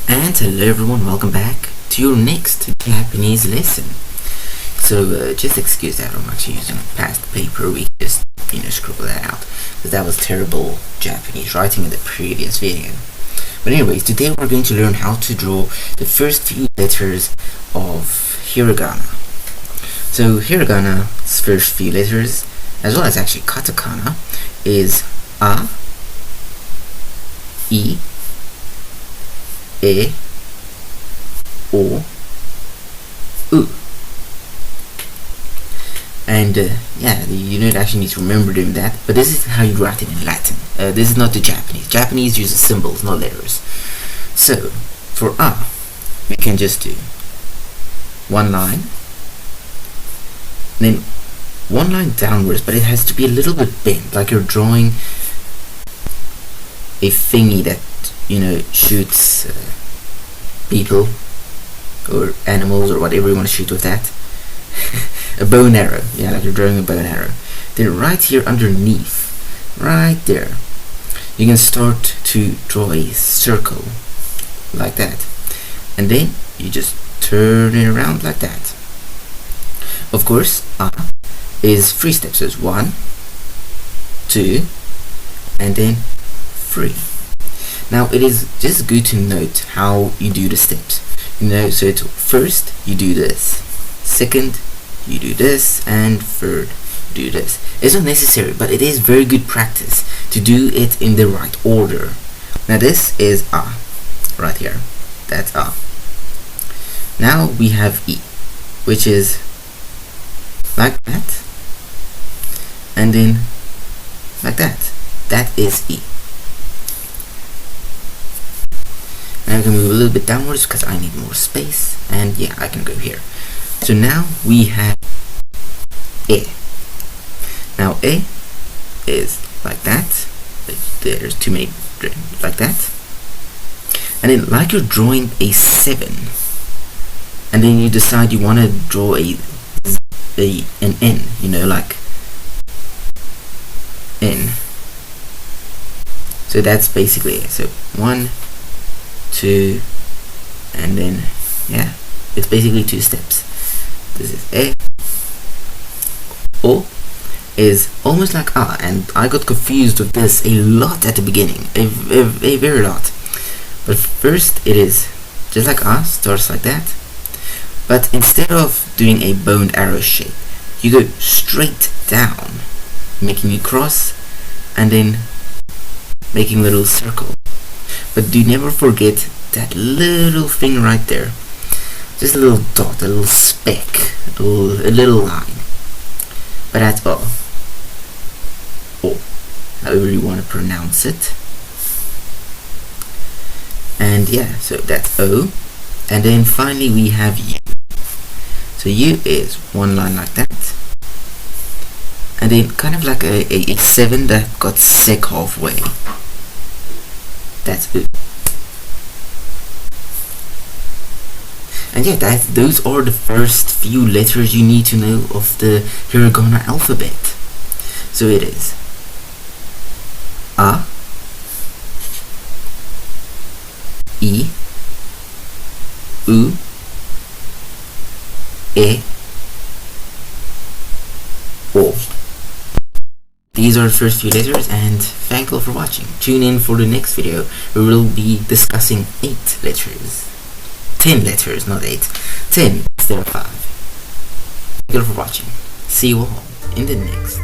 And hello everyone, welcome back to your next Japanese lesson. So just excuse that I'm actually using past paper. We just scroll that out because that was terrible Japanese writing in the previous video. But anyways, today we're going to learn how to draw the first few letters of Hiragana. So Hiragana's first few letters, as well as actually katakana, is A, I, E, O, U. And you don't actually need to remember doing that, but this is how you write it in Latin. This is not the Japanese. Japanese uses symbols, not letters. So for A, we can just do one line, then one line downwards, but it has to be a little bit bent, like you're drawing a thingy that shoots people or animals or whatever you want to shoot with that. A bow and arrow, like you're drawing a bow and arrow. Then right here underneath, right there, you can start to draw a circle like that, and then you just turn it around like that. Of course, A is 3 steps, so it's 1, 2, and then 3. Now it is just good to note how you do the steps. So it's first you do this, second you do this, and third you do this. It's not necessary, but it is very good practice to do it in the right order. Now this is A, right here. That's A. Now we have I, which is like that, and then like that. That is I. Now I can move a little bit downwards because I need more space, and I can go here. So now we have E. Now E is like that. There's too many, like that. And then like you're drawing a 7, and then you decide you want to draw an N, like N. So that's basically it. So 1, 2, and then it's basically 2 steps. This is E. O is almost like A, and I got confused with this a lot at the beginning, a very lot. But first it is just like A, starts like that, but instead of doing a bow and arrow shape, you go straight down, making a cross, and then making a little circle. But do never forget that little thing right there. Just a little dot, a little speck, a little line. But that's all. O, however you want to pronounce it. And so that's O. And then finally we have U. So U is one line like that. And then kind of like a 7 that got sick halfway. That's U. And those are the first few letters you need to know of the Hiragana alphabet. So it is A, I, U, E, O. These are the first few letters, and thank you all for watching. Tune in for the next video where we'll be discussing 8 letters. 10 letters, not 8. 10 instead of 5. Thank you all for watching. See you all in the next